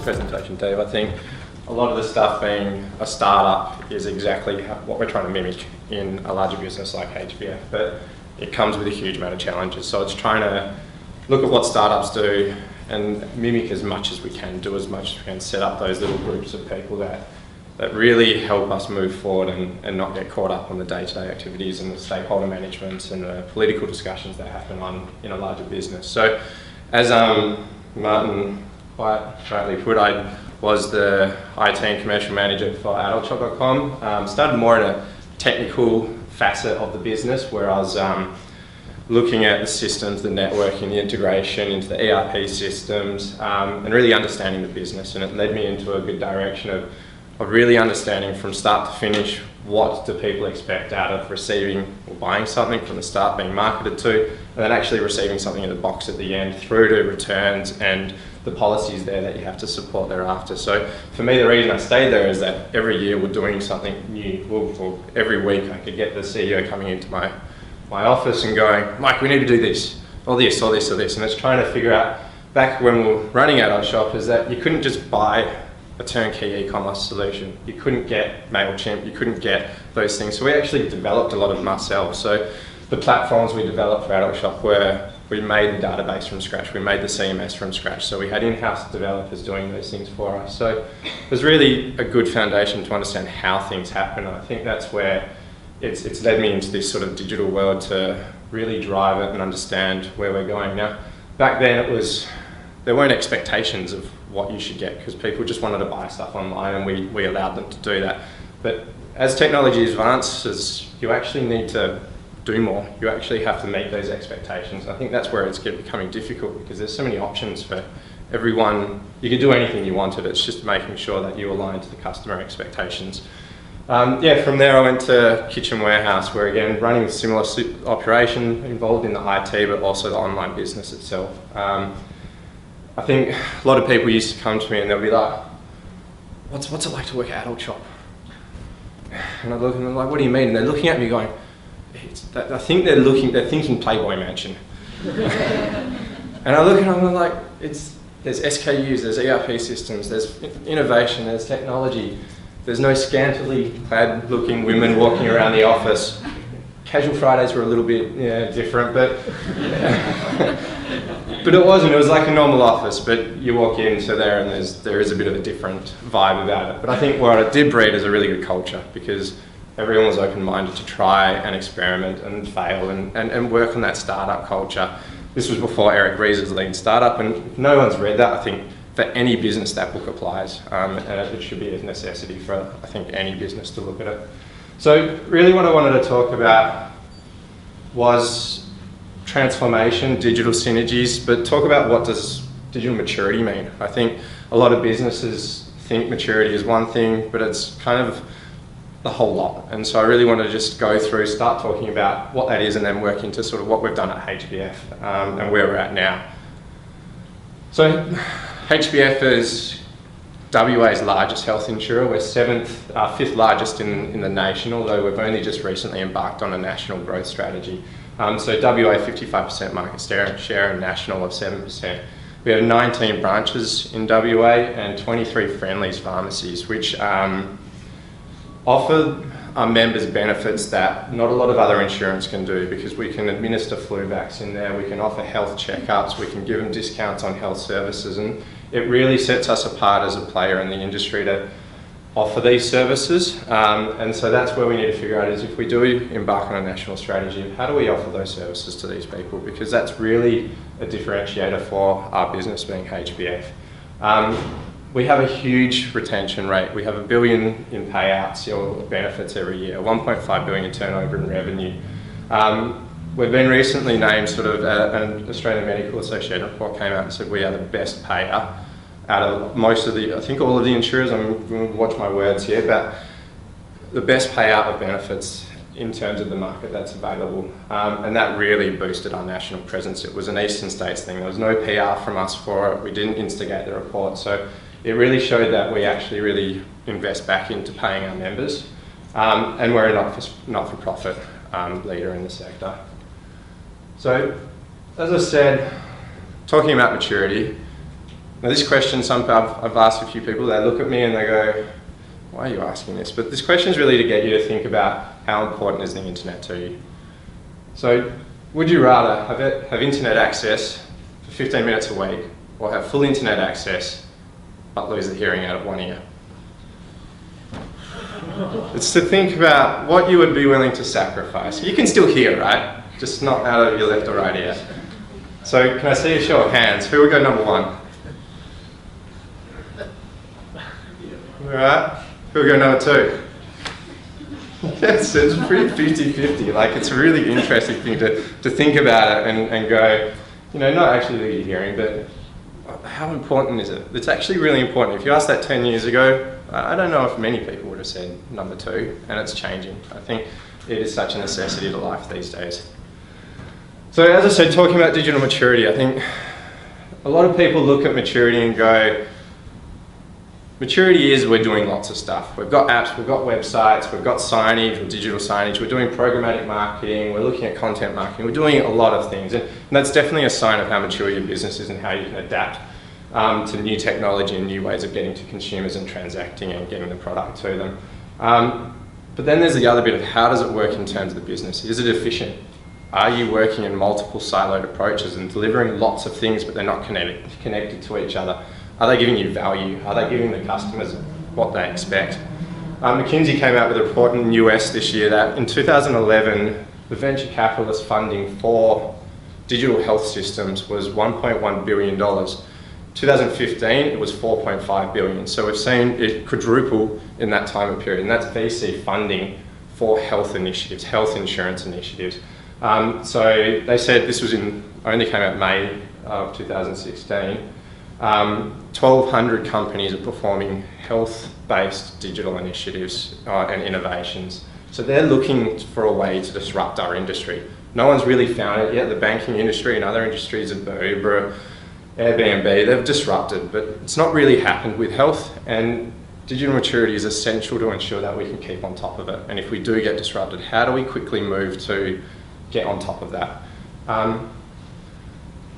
presentation, Dave. I think a lot of the stuff being a startup is exactly what we're trying to mimic in a larger business like HBF, but it comes with a huge amount of challenges. So it's trying to look at what startups do and mimic as much as we can, do as much as we can, set up those little groups of people that really help us move forward and not get caught up on the day-to-day activities and the stakeholder management and the political discussions that happen in a larger business. So as Martin quite rightly put, I was the IT and commercial manager for adultshop.com. Started more in a technical facet of the business where I was looking at the systems, the networking, the integration into the ERP systems, and really understanding the business. And it led me into a good direction of really understanding from start to finish what do people expect out of receiving or buying something from the start, being marketed to, and then actually receiving something in the box at the end, through to returns and the policies there that you have to support thereafter. So for me, the reason I stayed there is that every year we're doing something new. Or every week I could get the CEO coming into my office and going, Mike, we need to do this, or this, or this, or this. And it's trying to figure out, back when we were running Adult Shop, is that you couldn't just buy a turnkey e-commerce solution. You couldn't get MailChimp, you couldn't get those things. So we actually developed a lot of them ourselves. So the platforms we developed for Adult Shop were, we made the database from scratch, we made the CMS from scratch. So we had in-house developers doing those things for us. So it was really a good foundation to understand how things happen. And I think that's where it's led me into this sort of digital world to really drive it and understand where we're going. Now, back then there weren't expectations of what you should get because people just wanted to buy stuff online and we allowed them to do that. But as technology advances, you actually need to do more. You actually have to meet those expectations. I think that's where it's becoming difficult because there's so many options for everyone. You can do anything you wanted, it's just making sure that you align to the customer expectations. From there I went to Kitchen Warehouse, where again, running a similar operation, involved in the IT, but also the online business itself. I think a lot of people used to come to me and they'll be like, what's it like to work at Adult Shop? And I look and I'm like, what do you mean? And they're looking at me going, I think they're thinking Playboy Mansion. And I look at them and I'm like, there's SKUs, there's ERP systems, there's innovation, there's technology. There's no scantily clad looking women walking around the office. Casual Fridays were a little bit different, but but it wasn't. It was like a normal office, but you walk into there and there is a bit of a different vibe about it. But I think what it did breed is a really good culture because everyone was open-minded to try and experiment and fail and work on that startup culture. This was before Eric Riese's Lean Startup, and if no one's read that, I think for any business that book applies, and it should be a necessity for, I think, any business to look at it. So really what I wanted to talk about was transformation, digital synergies, but talk about what does digital maturity mean. I think a lot of businesses think maturity is one thing, but it's kind of the whole lot. And so I really want to just go through, start talking about what that is and then work into sort of what we've done at HBF and where we're at now. So HBF is WA's largest health insurer. We're fifth largest in the nation, although we've only just recently embarked on a national growth strategy. So WA 55% market share and national of 7%. We have 19 branches in WA and 23 Friendly's pharmacies, which offer our members benefits that not a lot of other insurance can do, because we can administer flu vaccine there, we can offer health checkups, we can give them discounts on health services, and it really sets us apart as a player in the industry to offer these services. And so that's where we need to figure out is if we do embark on a national strategy, how do we offer those services to these people? Because that's really a differentiator for our business being HBF. We have a huge retention rate. We have $1 billion in payouts or benefits every year, 1.5 billion in turnover and revenue. We've been recently named sort of an Australian Medical Association report came out and said we are the best payer out of most of the, I think all of the insurers. I'm going to watch my words here, but the best payout of benefits in terms of the market that's available. And that really boosted our national presence. It was an Eastern States thing. There was no PR from us for it. We didn't instigate the report. So it really showed that we actually really invest back into paying our members. And we're a not-for-profit leader in the sector. So, as I said, talking about maturity, Now this question, I've asked a few people, they look at me and they go, why are you asking this? But this question is really to get you to think about how important is the internet to you. So would you rather have internet access for 15 minutes a week or have full internet access but lose the hearing out of one ear? It's to think about what you would be willing to sacrifice. You can still hear, right? Just not out of your left or right ear. So can I see a show of hands? Who would go number one? All right. Who would go number two? Yes, it's pretty 50-50. Like, it's a really interesting thing to think about it and go, you know, not actually lose your hearing, but how important is it? It's actually really important. If you asked that 10 years ago, I don't know if many people would have said number two, and it's changing. I think it is such a necessity to life these days. So as I said, talking about digital maturity, I think a lot of people look at maturity and go, maturity is we're doing lots of stuff. We've got apps, we've got websites, we've got signage or digital signage, we're doing programmatic marketing, we're looking at content marketing, we're doing a lot of things. And that's definitely a sign of how mature your business is and how you can adapt to new technology and new ways of getting to consumers and transacting and getting the product to them. But then there's the other bit of how does it work in terms of the business? Is it efficient? Are you working in multiple siloed approaches and delivering lots of things but they're not connected to each other? Are they giving you value? Are they giving the customers what they expect? McKinsey came out with a report in the US this year that in 2011, the venture capitalist funding for digital health systems was $1.1 billion. 2015, it was $4.5 billion. So we've seen it quadruple in that time period, and that's VC funding for health initiatives, health insurance initiatives. So they said this was only came out May of 2016. 1,200 companies are performing health-based digital initiatives and innovations. So they're looking for a way to disrupt our industry. No one's really found it yet. The banking industry and other industries, Uber, Airbnb, they've disrupted, but it's not really happened with health, and digital maturity is essential to ensure that we can keep on top of it. And if we do get disrupted, how do we quickly move to get on top of that?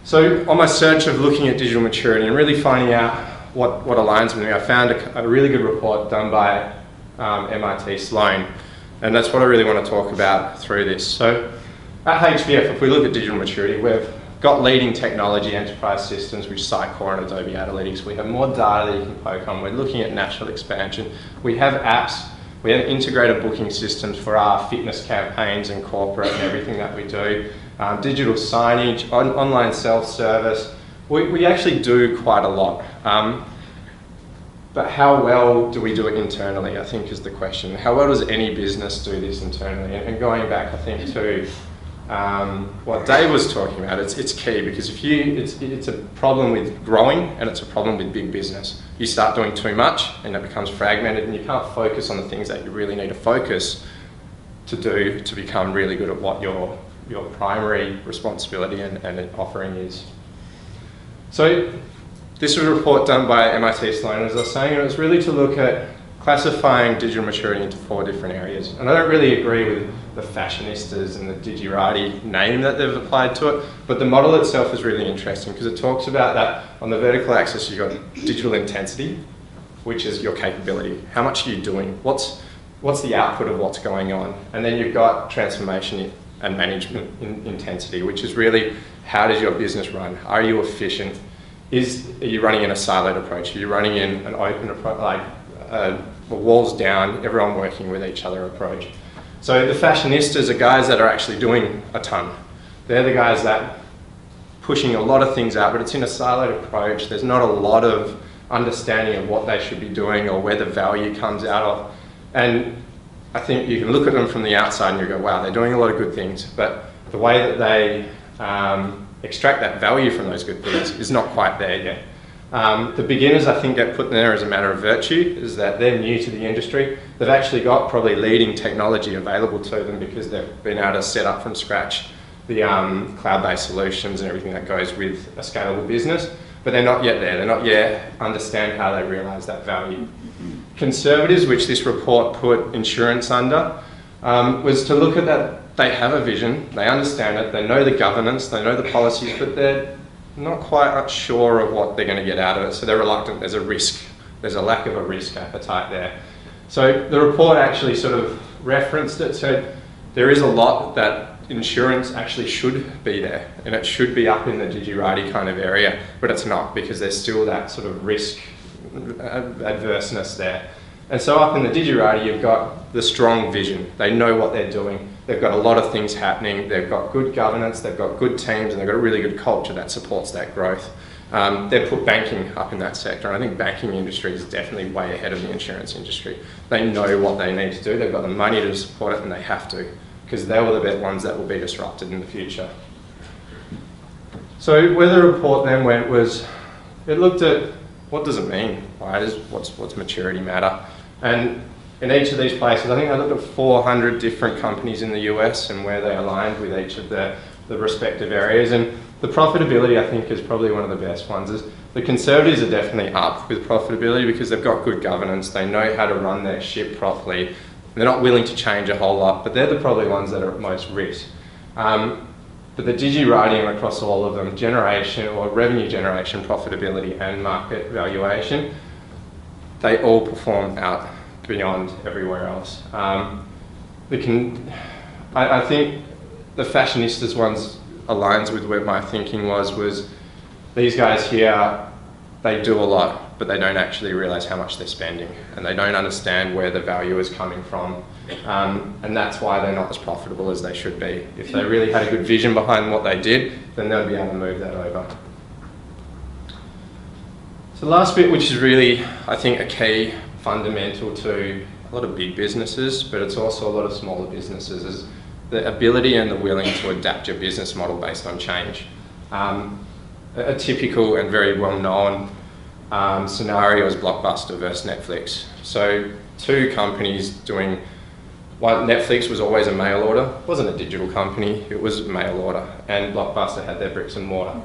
So on my search of looking at digital maturity and really finding out what aligns with me, I found a really good report done by MIT Sloan, and that's what I really want to talk about through this. So at HBF, if we look at digital maturity, we've got leading technology enterprise systems which Sitecore and Adobe Analytics. We have more data that you can poke on. We're looking at natural expansion. We have apps. We have integrated booking systems for our fitness campaigns and corporate and everything that we do. Digital signage, online self-service. We actually do quite a lot. But how well do we do it internally, I think is the question. How well does any business do this internally? And going back, I think, to what Dave was talking about, it's key, because if it's a problem with growing and it's a problem with big business. You start doing too much and it becomes fragmented and you can't focus on the things that you really need to focus to do to become really good at what your primary responsibility and offering is. So this was a report done by MIT Sloan, as I was saying, and it was really to look at classifying digital maturity into 4 different areas. And I don't really agree with the fashionistas and the Digirati name that they've applied to it, but the model itself is really interesting because it talks about that on the vertical axis you've got digital intensity, which is your capability. How much are you doing? What's the output of what's going on? And then you've got transformation and management intensity, which is really how does your business run? Are you efficient? Are you running in a siloed approach? Are you running in an open approach, like walls down, everyone working with each other approach? So the fashionistas are guys that are actually doing a ton. They're the guys that pushing a lot of things out, but it's in a siloed approach. There's not a lot of understanding of what they should be doing or where the value comes out of. And I think you can look at them from the outside and you go, wow, they're doing a lot of good things, but the way that they extract that value from those good things is not quite there yet. The beginners, I think, get put there as a matter of virtue, is that they're new to the industry. They've actually got probably leading technology available to them because they've been able to set up from scratch the cloud-based solutions and everything that goes with a scalable business, but they're not yet there. They're not yet understand how they realise that value. Conservatives, which this report put insurance under, was to look at that. They have a vision, they understand it, they know the governance, they know the policies, but not quite sure of what they're going to get out of it, so they're reluctant. There's a risk. There's a lack of a risk appetite there. So the report actually sort of referenced it. So there is a lot that insurance actually should be there, and it should be up in the Digirati kind of area, but it's not, because there's still that sort of risk adverseness there. And so up in the Digirati, you've got the strong vision. They know what they're doing. They've got a lot of things happening. They've got good governance. They've got good teams, and they've got a really good culture that supports that growth. They've put banking up in that sector, and I think banking industry is definitely way ahead of the insurance industry. They know what they need to do. They've got the money to support it, and they have to, because they were the ones that will be disrupted in the future. So where the report then went was, it looked at what does it mean? What's maturity matter? And in each of these places, I think I looked at 400 different companies in the US and where they aligned with each of the respective areas. And the profitability, I think, is probably one of the best ones. The conservatives are definitely up with profitability because they've got good governance. They know how to run their ship properly. They're not willing to change a whole lot, but they're probably ones that are at most risk. But the Digirati across all of them, generation or revenue generation, profitability and market valuation, they all perform out beyond everywhere else. I think the fashionistas ones aligns with where my thinking was these guys here, they do a lot, but they don't actually realise how much they're spending, and they don't understand where the value is coming from. And that's why they're not as profitable as they should be. If they really had a good vision behind what they did, then they'll be able to move that over. So the last bit, which is really, I think, a key fundamental to a lot of big businesses, but it's also a lot of smaller businesses, is the ability and the willing to adapt your business model based on change. A typical and very well-known scenario is Blockbuster versus Netflix. So two companies doing, well, Netflix was always a mail order. It wasn't a digital company, it was mail order, and Blockbuster had their bricks and mortar.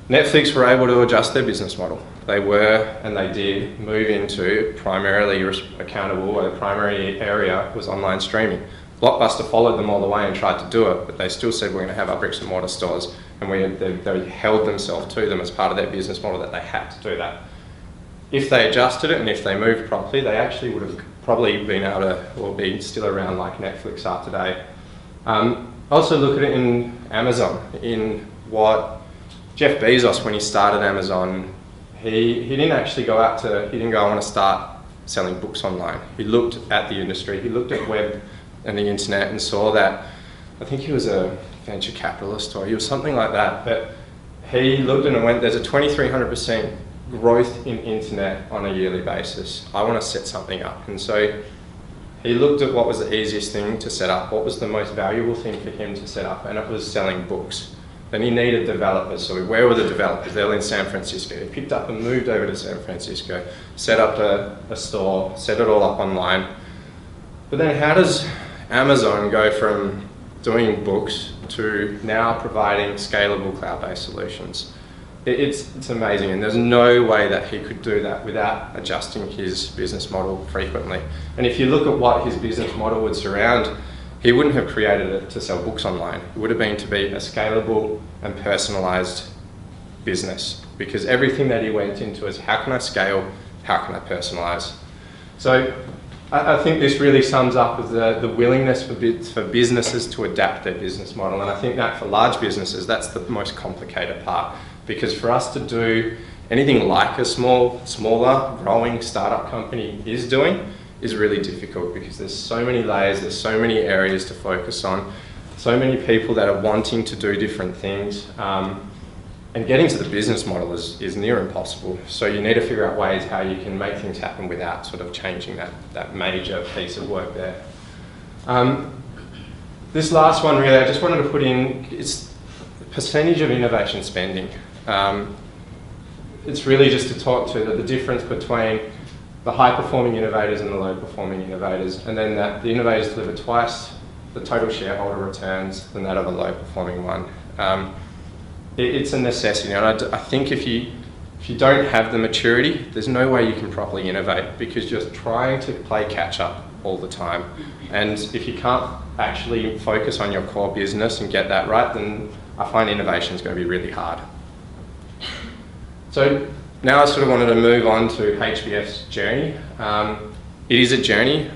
Netflix were able to adjust their business model. They were, and they did, move into primarily accountable, or the primary area was online streaming. Blockbuster followed them all the way and tried to do it, but they still said we're going to have our bricks and mortar stores, and they held themselves to them as part of their business model that they had to do that. If they adjusted it and if they moved properly, they actually would have probably been able to, or be still around like Netflix are today. Also look at it in Amazon, in what Jeff Bezos, when he started Amazon, he didn't actually go out to, he didn't go, I want to start selling books online. He looked at the industry, he looked at web and the internet and saw that, I think he was a venture capitalist or he was something like that, but he looked and went, there's a 2,300% growth in internet on a yearly basis. I want to set something up. And so he looked at what was the easiest thing to set up, what was the most valuable thing for him to set up, and it was selling books. Then he needed developers, so where were the developers? They were in San Francisco. He picked up and moved over to San Francisco, set up a store, set it all up online. But then how does Amazon go from doing books to now providing scalable cloud-based solutions? It's amazing, and there's no way that he could do that without adjusting his business model frequently. And if you look at what his business model would surround, he wouldn't have created it to sell books online. It would have been to be a scalable and personalized business, because everything that he went into is how can I scale, how can I personalize? So I think this really sums up with the willingness for businesses to adapt their business model. And I think that for large businesses, that's the most complicated part, because for us to do anything like a smaller, growing startup company is doing, is really difficult, because there's so many layers, there's so many areas to focus on, so many people that are wanting to do different things, and getting to the business model is near impossible. So you need to figure out ways how you can make things happen without sort of changing that major piece of work there. This last one really, I just wanted to put in, it's the percentage of innovation spending. It's really just to talk to the difference between the high-performing innovators and the low-performing innovators, and then that the innovators deliver twice the total shareholder returns than that of a low-performing one. It's a necessity, and I think if you don't have the maturity, there's no way you can properly innovate, because you're trying to play catch-up all the time. And if you can't actually focus on your core business and get that right, then I find innovation is going to be really hard. So now I sort of wanted to move on to HBF's journey. It is a journey.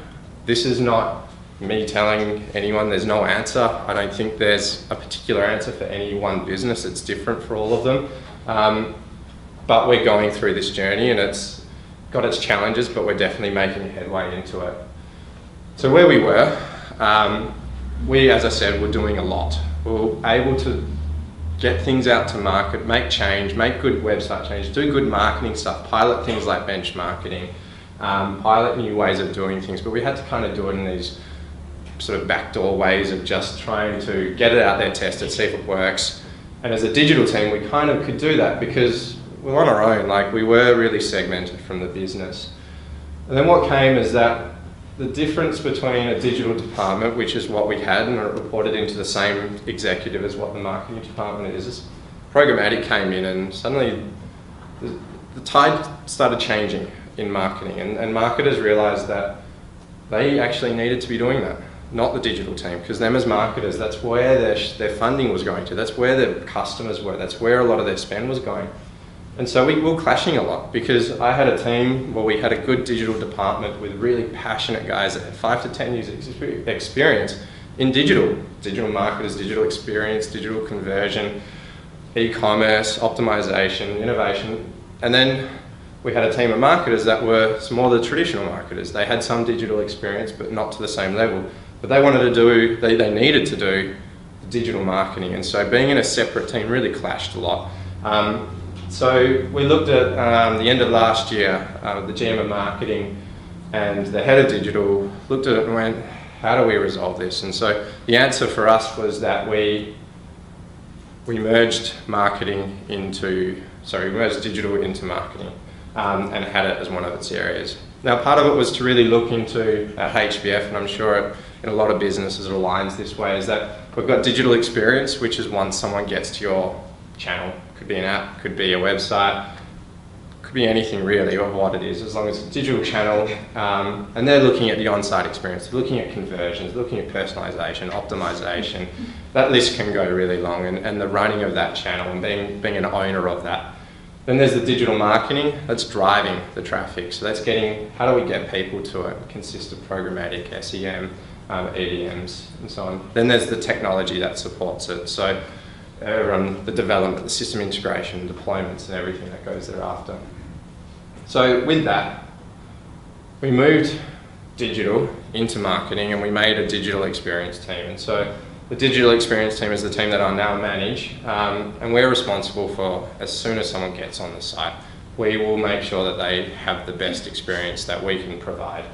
This is not me telling anyone there's no answer. I don't think there's a particular answer for any one business. It's different for all of them. But we're going through this journey and it's got its challenges, but we're definitely making headway into it. So where we were, we, as I said, were doing a lot. We were able to get things out to market, make change, make good website change, do good marketing stuff, pilot things like benchmarketing, pilot new ways of doing things, but we had to kind of do it in these sort of backdoor ways of just trying to get it out there, test it, see if it works. And as a digital team, we kind of could do that because we're on our own, like we were really segmented from the business. And then what came is that the difference between a digital department, which is what we had and it reported into the same executive as what the marketing department is Programmatic came in and suddenly the tide started changing in marketing and marketers realised that they actually needed to be doing that, not the digital team, because them as marketers, that's where their funding was going to, that's where their customers were, that's where a lot of their spend was going. And so we were clashing a lot because I had a team where we had a good digital department with really passionate guys that had 5 to 10 years experience in digital marketers, digital experience, digital conversion, e-commerce, optimization, innovation. And then we had a team of marketers that were more the traditional marketers. They had some digital experience, but not to the same level. But they wanted to do, they needed to do digital marketing. And so being in a separate team really clashed a lot. So we looked at the end of last year, the GM of marketing and the head of digital looked at it and went, how do we resolve this? And so the answer for us was that we merged marketing into, we merged digital into marketing and had it as one of its areas. Now part of it was to really look into HBF, and I'm sure in a lot of businesses it aligns this way, is that we've got digital experience, which is once someone gets to your channel. Could be an app, could be a website, could be anything really of what it is, as long as it's a digital channel. And they're looking at the on-site experience, they're looking at conversions, looking at personalization, optimization. That list can go really long, and the running of that channel and being an owner of that. Then there's the digital marketing that's driving the traffic. So that's getting, how do we get people to it? It consists of programmatic, SEM, EDMs, and so on. Then there's the technology that supports it. So the development, the system integration, deployments and everything that goes thereafter. So with that, we moved digital into marketing and we made a digital experience team. And so the digital experience team is the team that I now manage, and we're responsible for, as soon as someone gets on the site, we will make sure that they have the best experience that we can provide.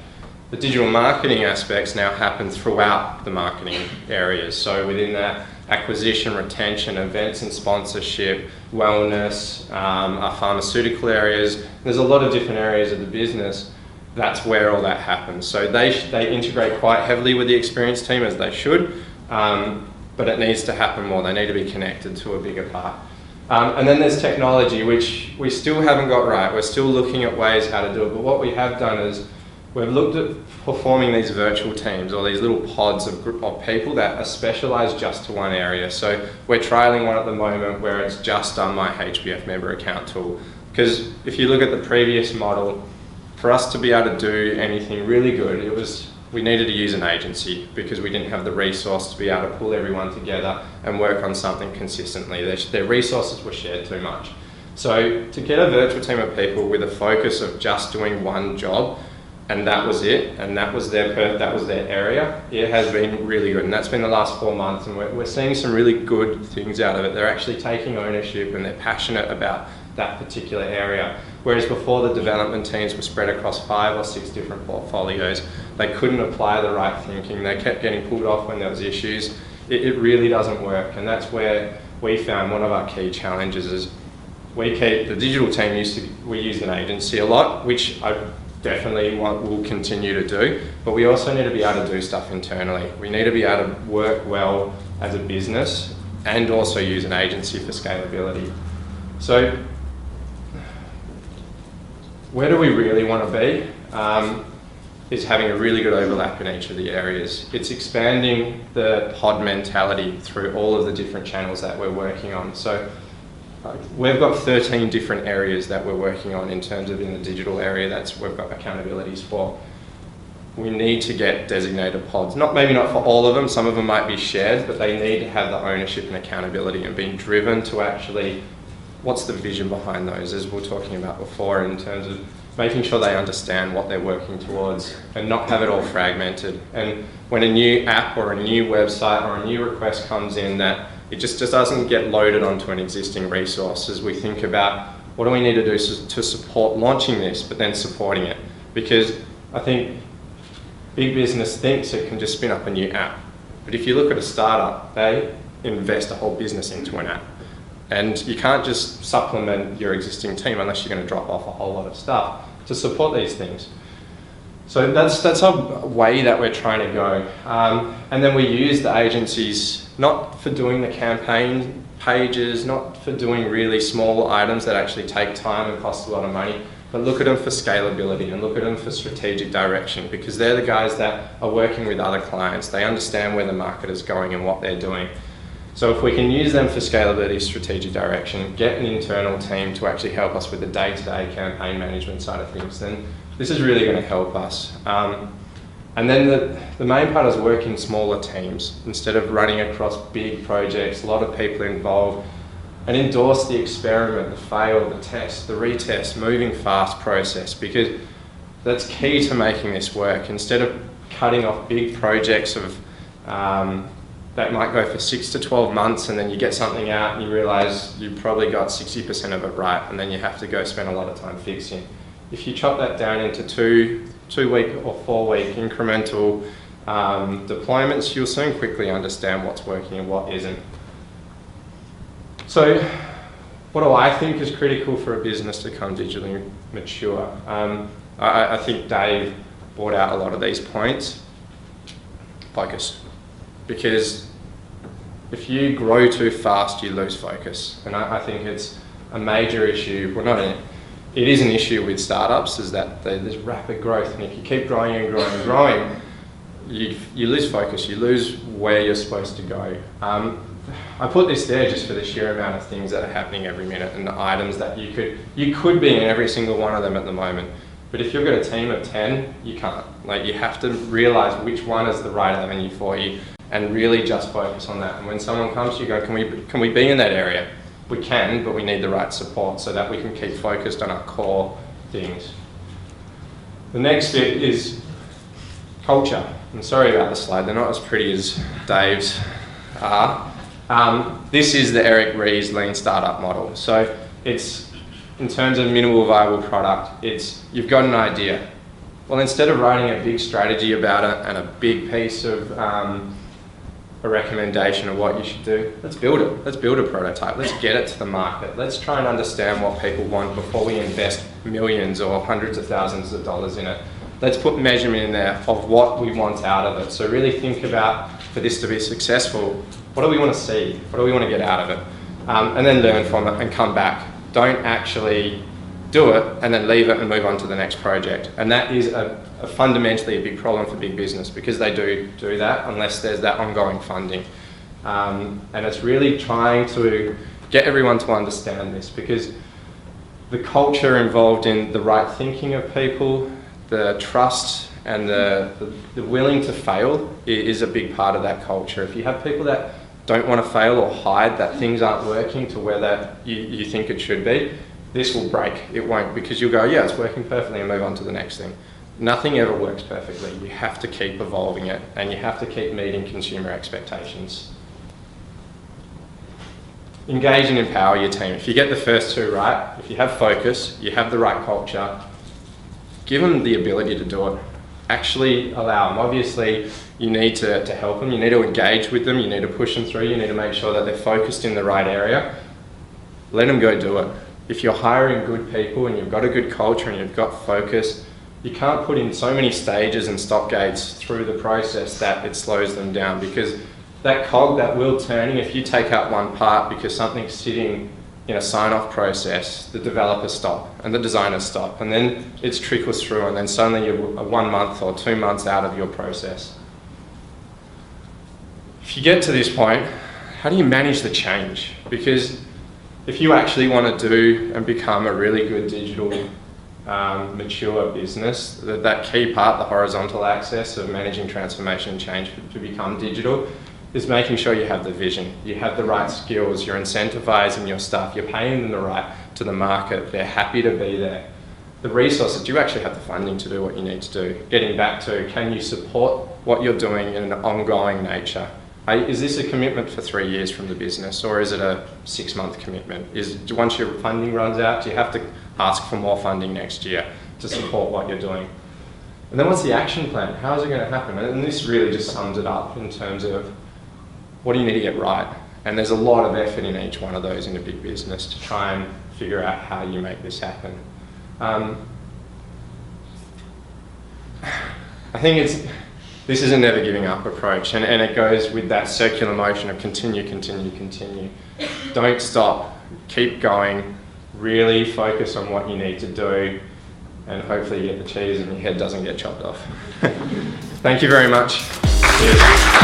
The digital marketing aspects now happen throughout the marketing areas. So within that, acquisition, retention, events and sponsorship, wellness, our pharmaceutical areas. There's a lot of different areas of the business. That's where all that happens. So they integrate quite heavily with the experience team, as they should, but it needs to happen more. They need to be connected to a bigger part. And then there's technology, which we still haven't got right. We're still looking at ways how to do it, but what we have done is we've looked at performing these virtual teams or these little pods of people that are specialised just to one area. So we're trialling one at the moment where it's just on my HBF member account tool. Because if you look at the previous model, for us to be able to do anything really good, we needed to use an agency because we didn't have the resource to be able to pull everyone together and work on something consistently. Their resources were shared too much. So to get a virtual team of people with a focus of just doing one job, and that was it, and that was their area, it has been really good. And that's been the last 4 months, and we're seeing some really good things out of it. They're actually taking ownership and they're passionate about that particular area. Whereas before, the development teams were spread across 5 or 6 different portfolios. They couldn't apply the right thinking. They kept getting pulled off when there was issues. It really doesn't work, and that's where we found one of our key challenges is the digital team we used an agency a lot, which I definitely will continue to do, but we also need to be able to do stuff internally. We need to be able to work well as a business and also use an agency for scalability. So where do we really want to be? Is having a really good overlap in each of the areas. It's expanding the pod mentality through all of the different channels that we're working on. So we've got 13 different areas that we're working on in terms of in the digital area we've got accountabilities for. We need to get designated pods. Maybe not for all of them, some of them might be shared, but they need to have the ownership and accountability and being driven to actually, what's the vision behind those, as we were talking about before, in terms of making sure they understand what they're working towards and not have it all fragmented. And when a new app or a new website or a new request comes in, that it just doesn't get loaded onto an existing resource, as we think about what do we need to do to support launching this, but then supporting it. Because I think big business thinks it can just spin up a new app. But if you look at a startup, they invest a whole business into an app. And you can't just supplement your existing team unless you're going to drop off a whole lot of stuff to support these things. So that's a way that we're trying to go. And then we use the agencies not for doing the campaign pages, not for doing really small items that actually take time and cost a lot of money, but look at them for scalability and look at them for strategic direction, because they're the guys that are working with other clients. They understand where the market is going and what they're doing. So if we can use them for scalability, strategic direction, get an internal team to actually help us with the day-to-day campaign management side of things, then this is really going to help us. And then the main part is working in smaller teams instead of running across big projects, a lot of people involved, and endorse the experiment, the fail, the test, the retest, moving fast process, because that's key to making this work. Instead of cutting off big projects of that might go for 6 to 12 months and then you get something out and you realise you probably got 60% of it right, and then you have to go spend a lot of time fixing. If you chop that down into two-week or 4-week incremental deployments, you'll soon quickly understand what's working and what isn't. So what do I think is critical for a business to become digitally mature? I think Dave brought out a lot of these points. Focus. Because if you grow too fast, you lose focus. And I think it's a major issue. It is an issue with startups, is that there's rapid growth. And if you keep growing and growing and growing, you lose focus. You lose where you're supposed to go. I put this there just for the sheer amount of things that are happening every minute and the items that you could be in every single one of them at the moment. But if you've got a team of 10, you can't. You have to realise which one is the right avenue for you and really just focus on that. And when someone comes to you, go, can we be in that area? We can, but we need the right support so that we can keep focused on our core things. The next bit is culture. I'm sorry about the slide, they're not as pretty as Dave's are. This is the Eric Ries's lean startup model. So it's, in terms of minimal viable product, you've got an idea. Well, instead of writing a big strategy about it and a big piece of a recommendation of what you should do, let's build it. Let's build a prototype. Let's get it to the market. Let's try and understand what people want before we invest millions or hundreds of thousands of dollars in it. Let's put measurement in there of what we want out of it. So really think about, for this to be successful, what do we want to see? What do we want to get out of it? And then learn from it and come back. Don't actually do it and then leave it and move on to the next project. And that is fundamentally a big problem for big business, because they do that unless there's that ongoing funding. And it's really trying to get everyone to understand this, because the culture involved in the right thinking of people, the trust and the willing to fail is a big part of that culture. If you have people that don't want to fail or hide that things aren't working to where that you think it should be, this will break. It won't, because you'll go, yeah, it's working perfectly, and move on to the next thing. Nothing ever works perfectly. You have to keep evolving it, and you have to keep meeting consumer expectations. Engage and empower your team. If you get the first two right, if you have focus, you have the right culture, give them the ability to do it. Actually allow them. Obviously, you need to help them. You need to engage with them. You need to push them through. You need to make sure that they're focused in the right area. Let them go do it. If you're hiring good people and you've got a good culture and you've got focus, you can't put in so many stages and stop gates through the process that it slows them down, because that cog, that wheel turning, if you take out one part because something's sitting in a sign-off process, the developers stop and the designers stop, and then it trickles through, and then suddenly you're 1 month or 2 months out of your process. If you get to this point, how do you manage the change? Because if you actually want to do and become a really good digital mature business, that key part, the horizontal axis of managing transformation and change to become digital, is making sure you have the vision, you have the right skills, you're incentivizing your staff, you're paying them the right to the market, they're happy to be there. The resources, do you actually have the funding to do what you need to do? Getting back to, can you support what you're doing in an ongoing nature? Is this a commitment for 3 years from the business, or is it a 6-month commitment? Once your funding runs out, do you have to ask for more funding next year to support what you're doing? And then what's the action plan? How is it going to happen? And this really just sums it up in terms of what do you need to get right? And there's a lot of effort in each one of those in a big business to try and figure out how you make this happen. I think this is a never giving up approach, and it goes with that circular motion of continue. Don't stop, keep going, really focus on what you need to do, and hopefully you get the cheese and your head doesn't get chopped off. Thank you very much. Cheers.